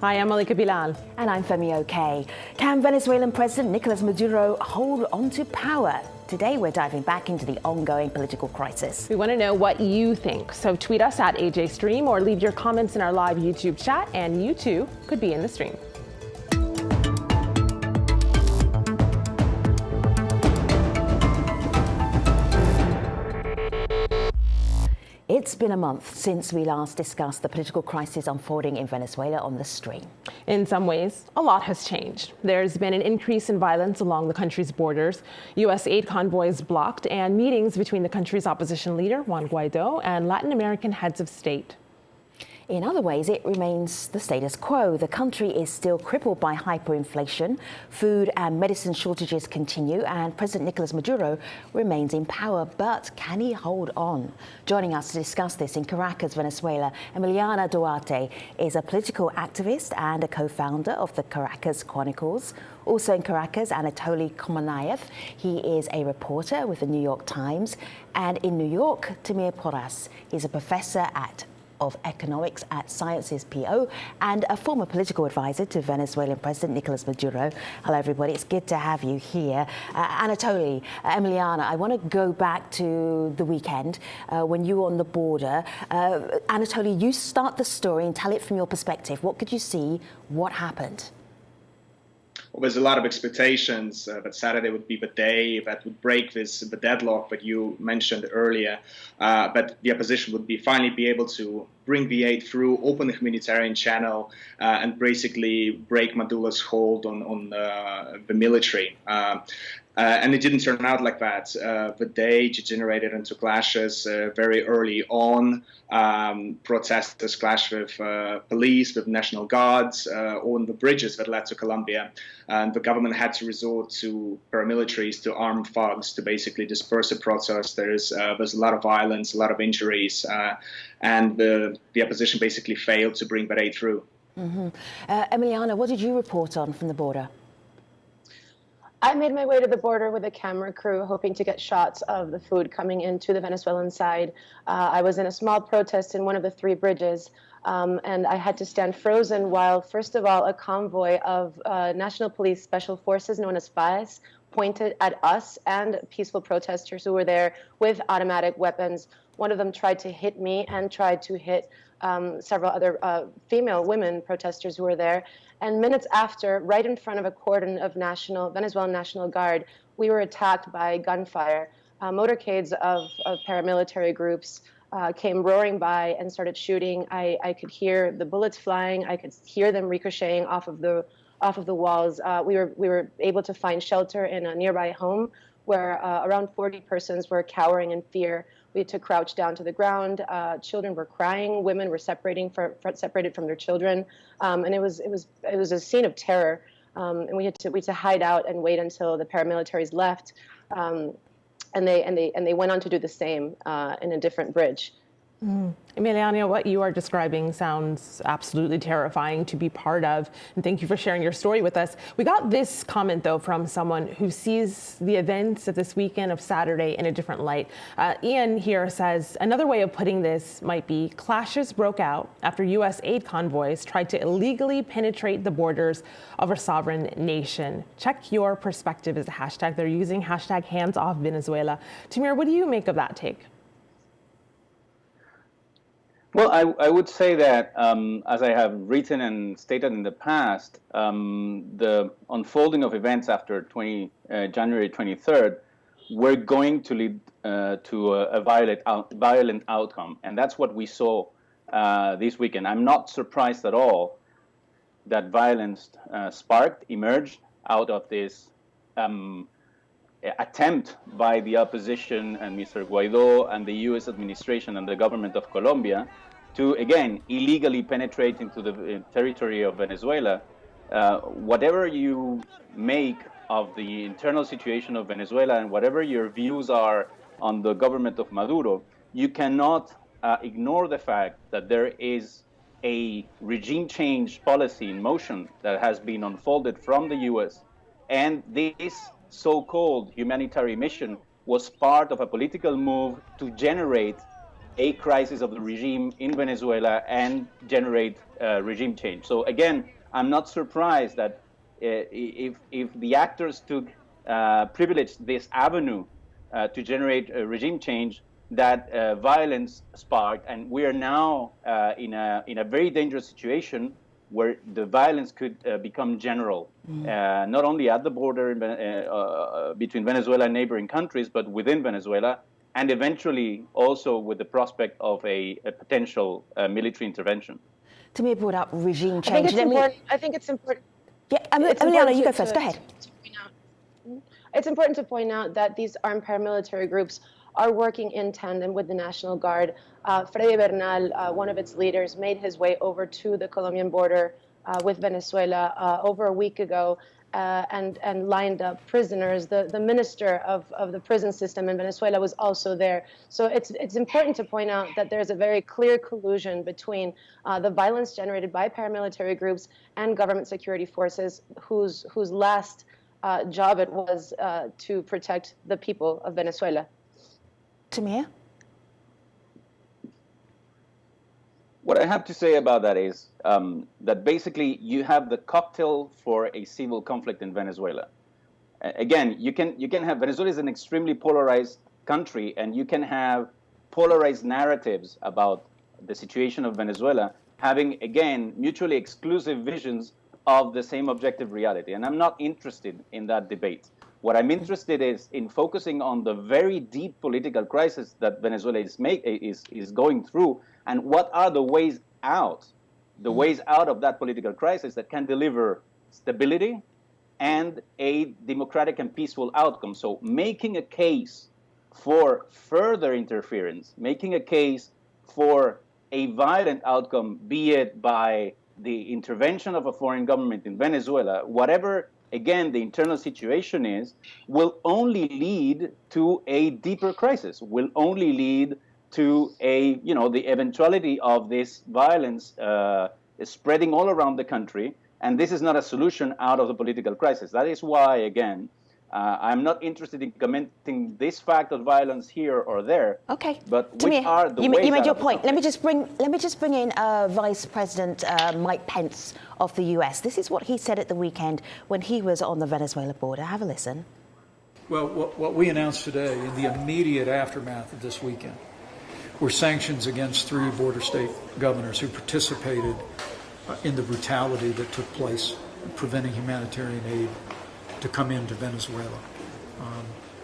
Hi, I'm Malika Bilal. And I'm Femi OK. Can Venezuelan President Nicolas Maduro hold on to power? Today, we're diving back into the ongoing political crisis. We want to know what you think, so tweet us at AJStream or leave your comments in our live YouTube chat, and you too could be in the stream. It's been a month since we last discussed the political crisis unfolding in Venezuela on the stream. In some ways, a lot has changed. There's been an increase in violence along the country's borders, U.S. aid convoys blocked, and meetings between the country's opposition leader, Juan Guaido, and Latin American heads of state. In other ways, it remains the status quo. The country is still crippled by hyperinflation, food and medicine shortages continue, and President Nicolas Maduro remains in power. But can he hold on? Joining us to discuss this in Caracas, Venezuela, Emiliana Duarte is a political activist and a co-founder of the Caracas Chronicles. Also in Caracas, Anatoly Komanayev. He is a reporter with the New York Times. And in New York, Tamir Porras. He's a professor of economics at Sciences PO and a former political advisor to Venezuelan President Nicolas Maduro. Hello, everybody. It's good to have you here. Anatoly, Emiliana, I want to go back to the weekend when you were on the border. Anatoly, you start the story and tell it from your perspective. What could you see? What happened? Well, there's a lot of expectations that Saturday would be the day that would break the deadlock that you mentioned earlier, that the opposition would finally be able to bring the aid through, open the humanitarian channel, and basically break Maduro's hold on the military. And it didn't turn out like that. The day degenerated into clashes very early on. Protesters clashed with police, with National Guards, on the bridges that led to Colombia. And the government had to resort to paramilitaries, to armed thugs, to basically disperse the protesters. There's a lot of violence, a lot of injuries, and the opposition basically failed to bring that aid through. Mm-hmm. Emiliana, what did you report on from the border? I made my way to the border with a camera crew, hoping to get shots of the food coming into the Venezuelan side. I was in a small protest in one of the three bridges, and I had to stand frozen while, first of all, a convoy of National Police Special Forces, known as FAES, pointed at us and peaceful protesters who were there with automatic weapons. One of them tried to hit me and tried to hit several other women protesters who were there. And minutes after, right in front of a cordon of Venezuelan National Guard, we were attacked by gunfire. Motorcades of paramilitary groups came roaring by and started shooting. I could hear the bullets flying. I could hear them ricocheting off of the walls. We were able to find shelter in a nearby home where around 40 persons were cowering in fear. We had to crouch down to the ground. Children were crying. Women were separated from their children, and it was a scene of terror. And we had to hide out and wait until the paramilitaries left, and they went on to do the same in a different bridge. Emiliana, what you are describing sounds absolutely terrifying to be part of, and thank you for sharing your story with us. We got this comment, though, from someone who sees the events of this weekend of Saturday in a different light. Ian here says, another way of putting this might be clashes broke out after U.S. aid convoys tried to illegally penetrate the borders of a sovereign nation. Check your perspective is the hashtag they're using, hashtag hands off Venezuela. Tamir, what do you make of that take? Well, I would say that, as I have written and stated in the past, the unfolding of events after January 23rd were going to lead to a violent outcome. And that's what we saw this weekend. I'm not surprised at all that violence emerged out of this attempt by the opposition and Mr. Guaido and the U.S. administration and the government of Colombia to, again, illegally penetrate into the territory of Venezuela. Whatever you make of the internal situation of Venezuela and whatever your views are on the government of Maduro, you cannot ignore the fact that there is a regime change policy in motion that has been unfolded from the U.S. And this so-called humanitarian mission was part of a political move to generate a crisis of the regime in Venezuela and generate regime change. So again, I'm not surprised that if the actors took privileged this avenue to generate regime change, that violence sparked, and we are now in a very dangerous situation where the violence could become general, not only at the border between Venezuela and neighboring countries, but within Venezuela, and eventually also with the prospect of a potential military intervention. Tamir brought up regime change. I think it's important. Yeah, Emiliana, you go first. Go ahead. It's important to point out that these armed paramilitary groups are working in tandem with the National Guard. Freddy Bernal, one of its leaders, made his way over to the Colombian border with Venezuela over a week ago and lined up prisoners. The minister of the prison system in Venezuela was also there. So it's important to point out that there's a very clear collusion between the violence generated by paramilitary groups and government security forces whose last job it was to protect the people of Venezuela. Tamir? What I have to say about that is that basically you have the cocktail for a civil conflict in Venezuela. Again, you can have, Venezuela is an extremely polarized country, and you can have polarized narratives about the situation of Venezuela, having, again, mutually exclusive visions of the same objective reality. And I'm not interested in that debate. What I'm interested in focusing on the very deep political crisis that Venezuela is going through, and what are the ways out of that political crisis that can deliver stability and a democratic and peaceful outcome. So making a case for further interference, making a case for a violent outcome, be it by the intervention of a foreign government in Venezuela, whatever, again, the internal situation is, will only lead to a deeper crisis, will only lead to the eventuality of this violence spreading all around the country. And this is not a solution out of the political crisis. That is why, again, I'm not interested in commenting this fact of violence here or there. Okay. But Tamir, which are the ways you made out your of point. the Let me just bring in Vice President Mike Pence of the US. This is what he said at the weekend when he was on the Venezuela border. Have a listen. Well, what we announced today in the immediate aftermath of this weekend were sanctions against 3 border state governors who participated in the brutality that took place, preventing humanitarian aid to come into Venezuela,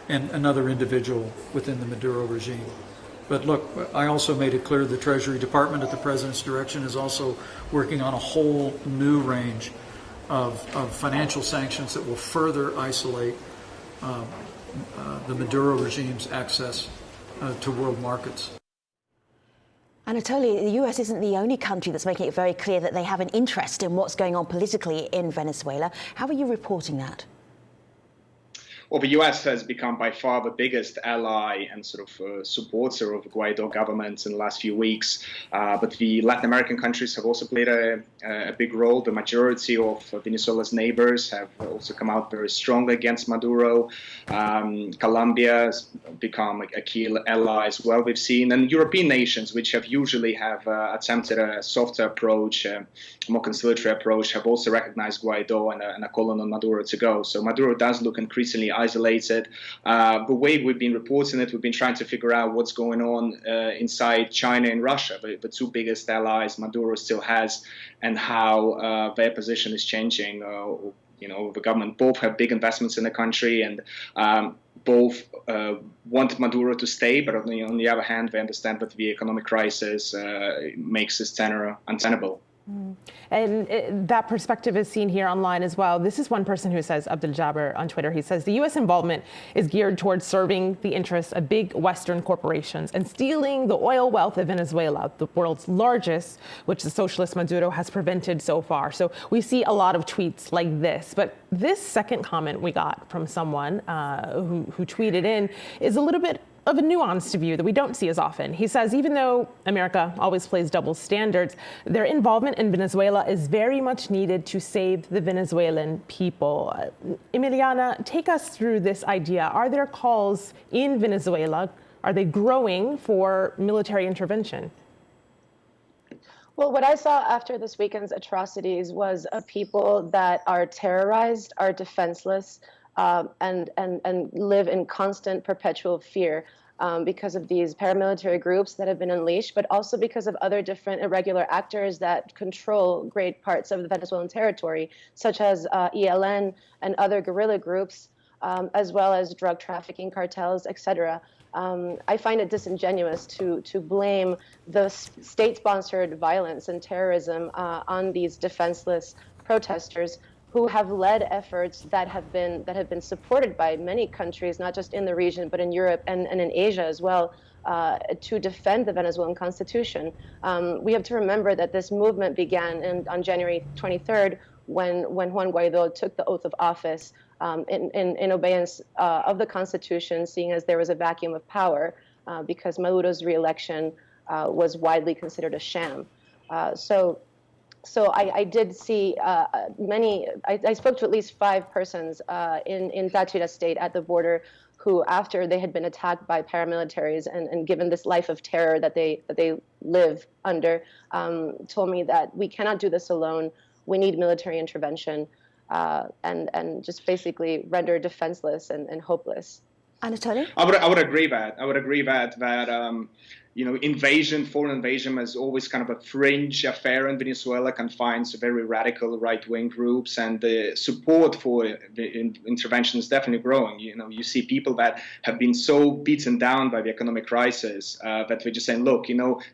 and another individual within the Maduro regime. But look, I also made it clear the Treasury Department at the President's direction is also working on a whole new range of financial sanctions that will further isolate the Maduro regime's access to world markets. Anatoly, the US isn't the only country that's making it very clear that they have an interest in what's going on politically in Venezuela. How are you reporting that? Well, the US has become by far the biggest ally and sort of supporter of the Guaido government in the last few weeks. But the Latin American countries have also played a big role. The majority of Venezuela's neighbors have also come out very strongly against Maduro. Colombia has become a key ally as well, we've seen. And European nations, which have usually attempted a softer approach, a more conciliatory approach, have also recognized Guaido and are calling on Maduro to go. So Maduro does look increasingly isolated. The way we've been reporting it, we've been trying to figure out what's going on inside China and Russia, the 2 biggest allies Maduro still has, and how their position is changing. The government both have big investments in the country, and both want Maduro to stay, but on the other hand, they understand that the economic crisis makes his tenure untenable. And that perspective is seen here online as well. This is one person who says, Abdul Jabbar on Twitter, he says, the U.S. involvement is geared towards serving the interests of big Western corporations and stealing the oil wealth of Venezuela, the world's largest, which the socialist Maduro has prevented so far. So we see a lot of tweets like this. But this second comment we got from someone who tweeted in is a little bit of a nuanced view that we don't see as often. He says, even though America always plays double standards, their involvement in Venezuela is very much needed to save the Venezuelan people. Emiliana, take us through this idea. Are there calls in Venezuela? Are they growing for military intervention? Well, what I saw after this weekend's atrocities was a people that are terrorized, are defenseless, and live in constant, perpetual fear because of these paramilitary groups that have been unleashed, but also because of other different irregular actors that control great parts of the Venezuelan territory, such as ELN and other guerrilla groups, as well as drug trafficking cartels, etc. I find it disingenuous to blame the state-sponsored violence and terrorism on these defenseless protesters who have led efforts that have been supported by many countries, not just in the region, but in Europe and in Asia as well, to defend the Venezuelan constitution. We have to remember that this movement began on January 23rd when Juan Guaido took the oath of office in obeyance of the constitution, seeing as there was a vacuum of power because Maduro's reelection was widely considered a sham. So I did see many. I spoke to at least 5 persons in Táchira state at the border who, after they had been attacked by paramilitaries and given this life of terror that they live under, told me that we cannot do this alone. We need military intervention and just basically render defenseless and hopeless. Anatoly? I would agree that. Foreign invasion is always kind of a fringe affair in Venezuela, confined to very radical right-wing groups, and the support for the intervention is definitely growing. You see people that have been so beaten down by the economic crisis that we're just saying, look,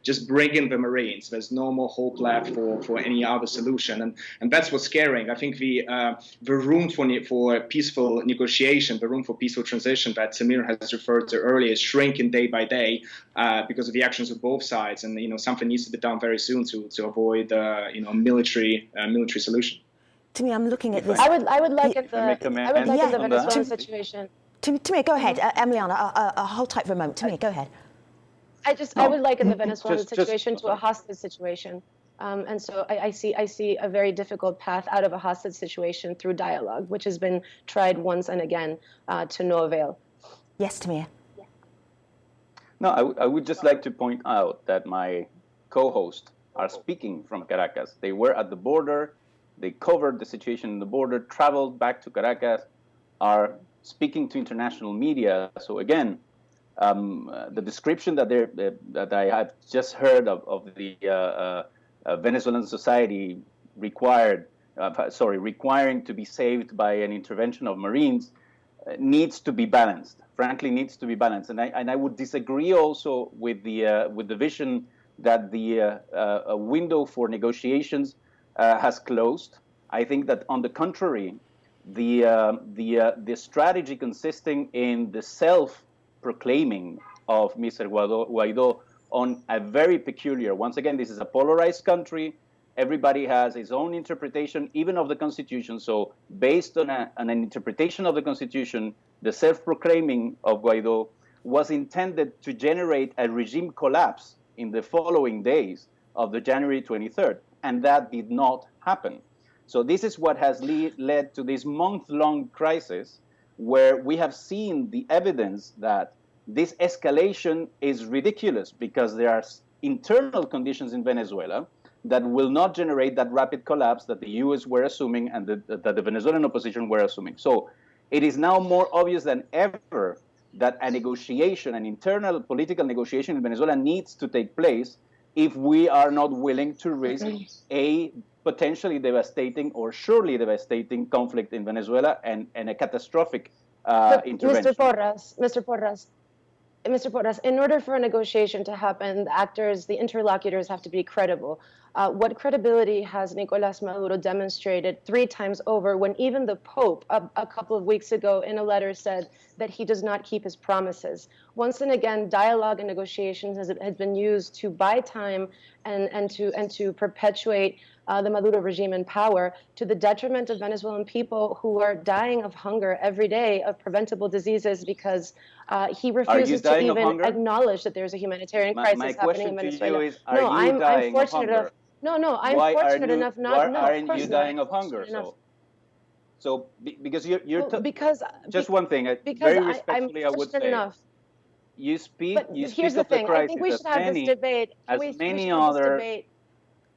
just bring in the Marines. There's no more hope left for any other solution, and that's what's scaring. I think the room for peaceful negotiation, the room for peaceful transition that Samir has referred to earlier is shrinking day by day because of the actions of both sides, and something needs to be done very soon to avoid a military solution. To me, I'm looking at this. I would liken the Venezuelan situation. To me, go ahead, Emiliana. Hold tight for a moment. To me, go ahead. I would liken the Venezuelan situation to a hostage situation, and so I see a very difficult path out of a hostage situation through dialogue, which has been tried once and again to no avail. Yes, Tamir. No, I would just like to point out that my co-hosts are speaking from Caracas. They were at the border, they covered the situation in the border, traveled back to Caracas, are speaking to international media. So again, the description that I have just heard of the Venezuelan society requiring to be saved by an intervention of Marines needs to be balanced. Frankly, needs to be balanced, and I would disagree also with the vision that the window for negotiations has closed. I think that, on the contrary, the strategy consisting in the self-proclaiming of Mr. Guaido on a very peculiar. Once again, this is a polarized country. Everybody has his own interpretation, even of the Constitution. So based on an interpretation of the Constitution, the self-proclaiming of Guaido was intended to generate a regime collapse in the following days of the January 23rd. And that did not happen. So this is what has led to this month-long crisis, where we have seen the evidence that this escalation is ridiculous because there are internal conditions in Venezuela that will not generate that rapid collapse that the U.S. were assuming and that the Venezuelan opposition were assuming. So it is now more obvious than ever that a negotiation, an internal political negotiation in Venezuela needs to take place if we are not willing to risk a potentially devastating or surely devastating conflict in Venezuela and a catastrophic intervention. Mr. Porras, in order for a negotiation to happen, the interlocutors have to be credible. What credibility has Nicolas Maduro demonstrated 3 times over when even the Pope a couple of weeks ago in a letter said that he does not keep his promises? Once and again, dialogue and negotiations has been used to buy time and to perpetuate the Maduro regime in power to the detriment of Venezuelan people who are dying of hunger every day, of preventable diseases, because he refuses to even acknowledge that there's a humanitarian crisis happening in Venezuela. I'm fortunate enough. I'm fortunate enough not. Why aren't you dying of hunger? So because you're because just one thing. Very respectfully, I would say. you speak. But You speak here's the of the thing. I crisis think we as should have this many, debate. as We should many have this other. debate.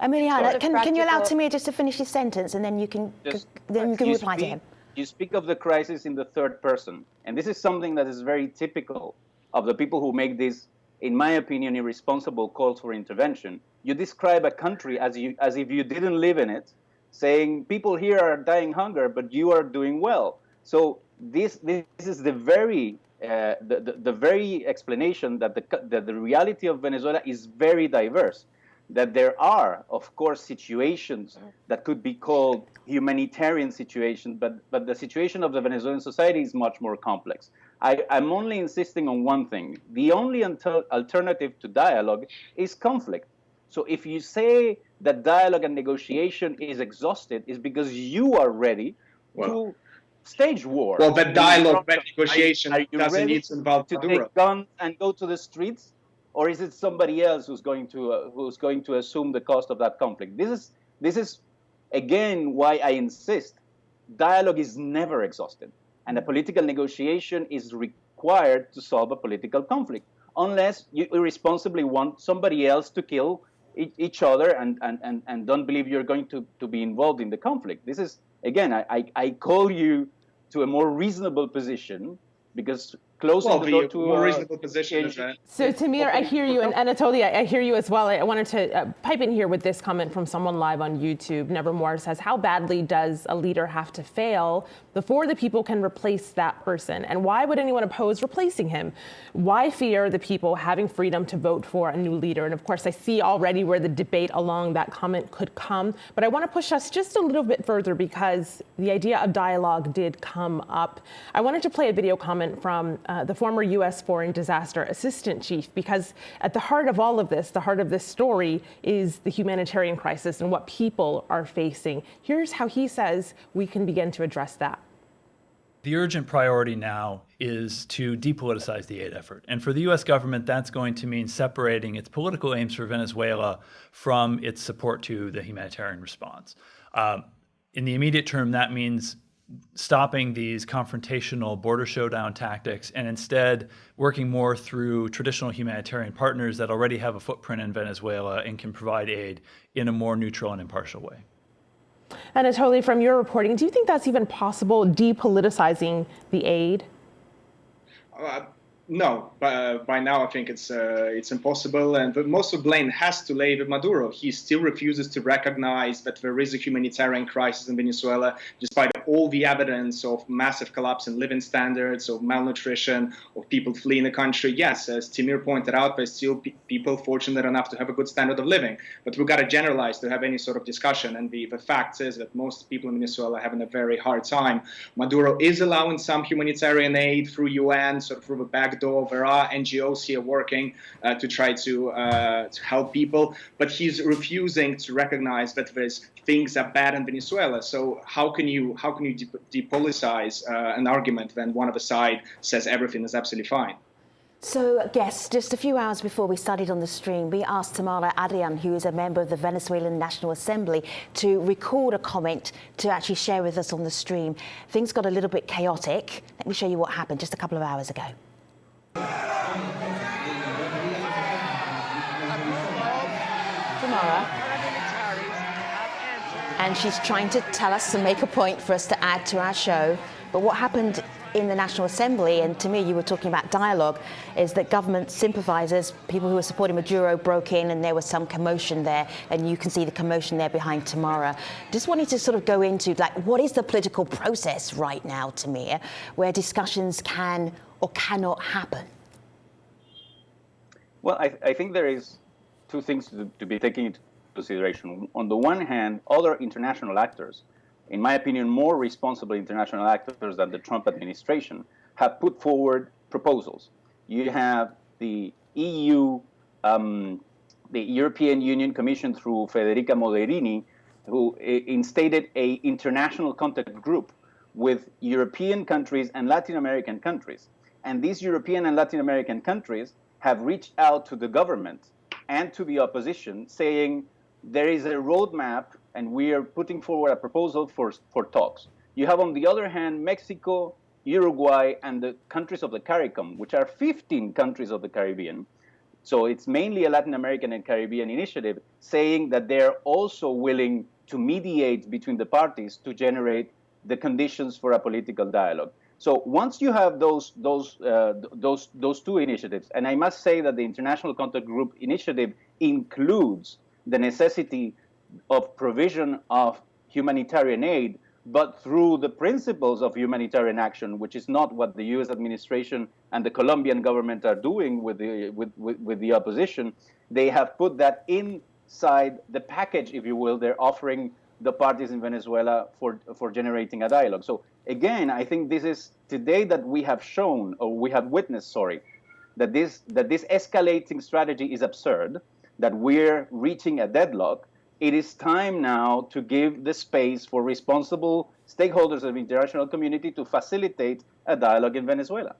Emiliana, Sorry. can you allow Practical- Tamir just to finish his sentence, and then you can You reply to speak- him. You speak of the crisis in the third person, and this is something that is very typical of the people who make these, in my opinion, irresponsible calls for intervention. You describe a country as if you didn't live in it, saying people here are dying hunger, but you are doing well. So this is the very very explanation that the reality of Venezuela is very diverse. That there are, of course, situations that could be called humanitarian situations, but the situation of the Venezuelan society is much more complex. I'm only insisting on one thing. The only alternative to dialogue is conflict. So if you say that dialogue and negotiation is exhausted, it's because you are ready to stage war. Well, but dialogue, but negotiation are you doesn't ready need to involve to Maduro. take guns and go to the streets? Or is it somebody else who's going to assume the cost of that conflict? This is again why I insist: dialogue is never exhausted, and a political negotiation is required to solve a political conflict, unless you irresponsibly want somebody else to kill each other and don't believe you're going to be involved in the conflict. This is again, I call you to a more reasonable position, because closing the door to more reasonable position is that. So Tamir, I hear you, and Anatolia, I hear you as well. I wanted to pipe in here with this comment from someone live on YouTube. Nevermore says, how badly does a leader have to fail before the people can replace that person? And why would anyone oppose replacing him? Why fear the people having freedom to vote for a new leader? And of course, I see already where the debate along that comment could come. But I want to push us just a little bit further, because the idea of dialogue did come up. I wanted to play a video comment from the former U.S. Foreign Disaster Assistant Chief, because at the heart of all of this, the heart of this story, is the humanitarian crisis and what people are facing. Here's how he says we can begin to address that. The urgent priority now is to depoliticize the aid effort. And for the U.S. government, that's going to mean separating its political aims for Venezuela from its support to the humanitarian response. In the immediate term, that means stopping these confrontational border showdown tactics and instead working more through traditional humanitarian partners that already have a footprint in Venezuela and can provide aid in a more neutral and impartial way. Anatoly, from your reporting, do you think that's even possible, depoliticizing the aid? No, by now I think it's impossible, and most of the blame has to lay with Maduro. He still refuses to recognize that there is a humanitarian crisis in Venezuela, despite all the evidence of massive collapse in living standards, of malnutrition, of people fleeing the country. Yes, as Timur pointed out, there's still people fortunate enough to have a good standard of living, but we've got to generalize to have any sort of discussion, and the fact is that most people in Venezuela are having a very hard time. Maduro is allowing some humanitarian aid through UN, sort of through the back door. There are NGOs here working to try to help people, but he's refusing to recognize that there's things are bad in Venezuela. So how can you depoliticize an argument when one of the side says everything is absolutely fine? So, guests, just a few hours before we started on the stream, we asked Tamara Adrian, who is a member of the Venezuelan National Assembly, to record a comment to actually share with us on the stream. Things got a little bit chaotic. Let me show you what happened just a couple of hours ago. Tamara. And she's trying to tell us and make a point for us to add to our show. But what happened in the National Assembly, and to me you were talking about dialogue, is that government sympathizers, people who were supporting Maduro, broke in and there was some commotion there, and you can see the commotion there behind Tamara. Just wanted to sort of go into, like, what is the political process right now, Tamir, where discussions can or cannot happen? Well, I think there is two things to be taken into consideration. On the one hand, other international actors, in my opinion, more responsible international actors than the Trump administration, have put forward proposals. You have the EU, the European Union Commission through Federica Mogherini, who instated an international contact group with European countries and Latin American countries. And these European and Latin American countries have reached out to the government and to the opposition saying there is a roadmap and we are putting forward a proposal for talks. You have, on the other hand, Mexico, Uruguay, and the countries of the CARICOM, which are 15 countries of the Caribbean. So it's mainly a Latin American and Caribbean initiative, saying that they're also willing to mediate between the parties to generate the conditions for a political dialogue. So once you have those two initiatives, and I must say that the International Contact Group initiative includes the necessity of provision of humanitarian aid, but through the principles of humanitarian action, which is not what the U.S. administration and the Colombian government are doing with the opposition. They have put that inside the package, if you will, they're offering the parties in Venezuela for generating a dialogue. So again, I think this is today that we have shown, or we have witnessed, that this escalating strategy is absurd, that we're reaching a deadlock. It is time now to give the space for responsible stakeholders of the international community to facilitate a dialogue in Venezuela.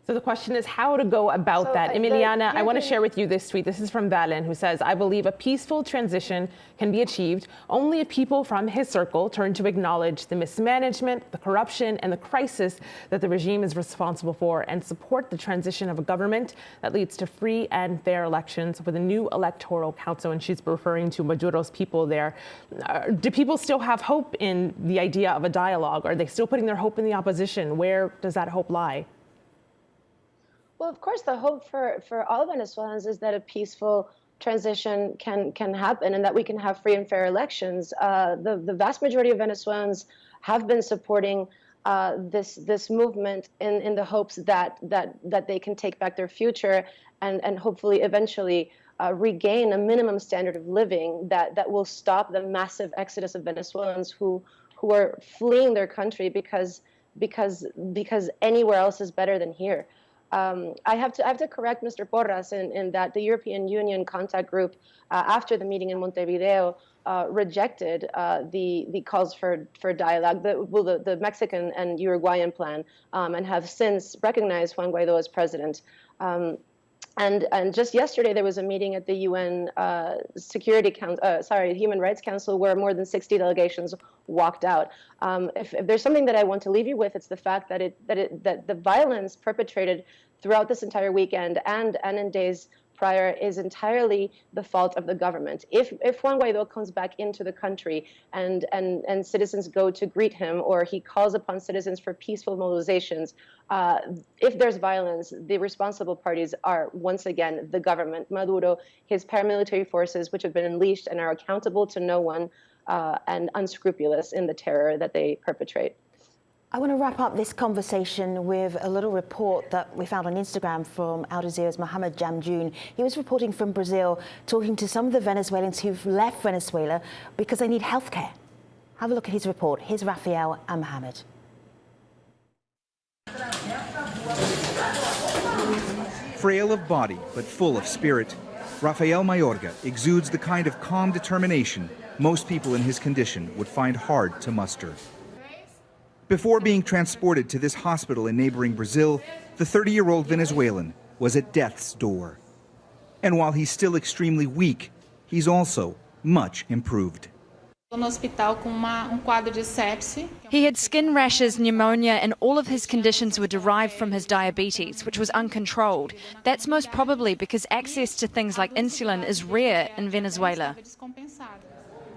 So the question is how to go about that. Emiliana, I want to share with you this tweet. This is from Valen, who says, I believe a peaceful transition can be achieved only if people from his circle turn to acknowledge the mismanagement, the corruption, and the crisis that the regime is responsible for and support the transition of a government that leads to free and fair elections with a new electoral council. And she's referring to Maduro's people there. Do people still have hope in the idea of a dialogue? Are they still putting their hope in the opposition? Where does that hope lie? Well, of course, the hope for all Venezuelans is that a peaceful transition can happen and that we can have free and fair elections. The vast majority of Venezuelans have been supporting this movement in the hopes that they can take back their future and hopefully eventually regain a minimum standard of living that will stop the massive exodus of Venezuelans who are fleeing their country because anywhere else is better than here. I have to correct Mr. Porras in that the European Union contact group, after the meeting in Montevideo, rejected the calls for dialogue, the Mexican and Uruguayan plan, and have since recognized Juan Guaido as president. And just yesterday, there was a meeting at the UN Human Rights Council where more than 60 delegations walked out. If there's something that I want to leave you with, it's the fact that the violence perpetrated throughout this entire weekend and in days prior is entirely the fault of the government. If Juan Guaido comes back into the country and citizens go to greet him, or he calls upon citizens for peaceful mobilizations, if there's violence, the responsible parties are once again the government, Maduro, his paramilitary forces, which have been unleashed and are accountable to no one and unscrupulous in the terror that they perpetrate. I want to wrap up this conversation with a little report that we found on Instagram from Al Jazeera's Mohammed Jamjoon. He was reporting from Brazil, talking to some of the Venezuelans who've left Venezuela because they need healthcare. Have a look at his report. Here's Rafael and Mohammed. Frail of body, but full of spirit, Rafael Mayorga exudes the kind of calm determination most people in his condition would find hard to muster. Before being transported to this hospital in neighboring Brazil, the 30-year-old Venezuelan was at death's door. And while he's still extremely weak, he's also much improved. He had skin rashes, pneumonia, and all of his conditions were derived from his diabetes, which was uncontrolled. That's most probably because access to things like insulin is rare in Venezuela.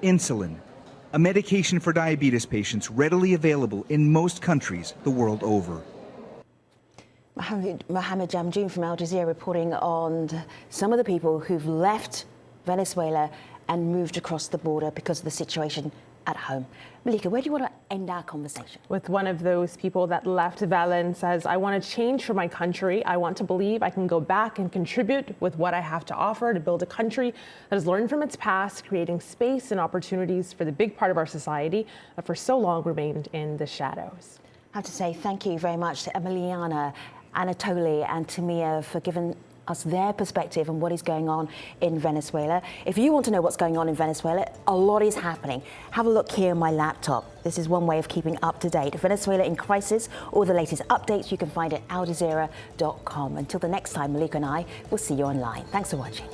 Insulin, a medication for diabetes patients readily available in most countries the world over. Mohammed Jamjoon from Al Jazeera reporting on some of the people who've left Venezuela and moved across the border because of the situation at home. Malika, where do you want to end our conversation? With one of those people that left, Valen says, I want to change for my country. I want to believe I can go back and contribute with what I have to offer to build a country that has learned from its past, creating space and opportunities for the big part of our society that for so long remained in the shadows. I have to say thank you very much to Emiliana, Anatoly and Tamia for giving us their perspective on what is going on in Venezuela. If you want to know what's going on in Venezuela, a lot is happening. Have a look here on my laptop. This is one way of keeping up to date. Venezuela in crisis, all the latest updates you can find at aljazeera.com. Until the next time, Malika and I will see you online. Thanks for watching.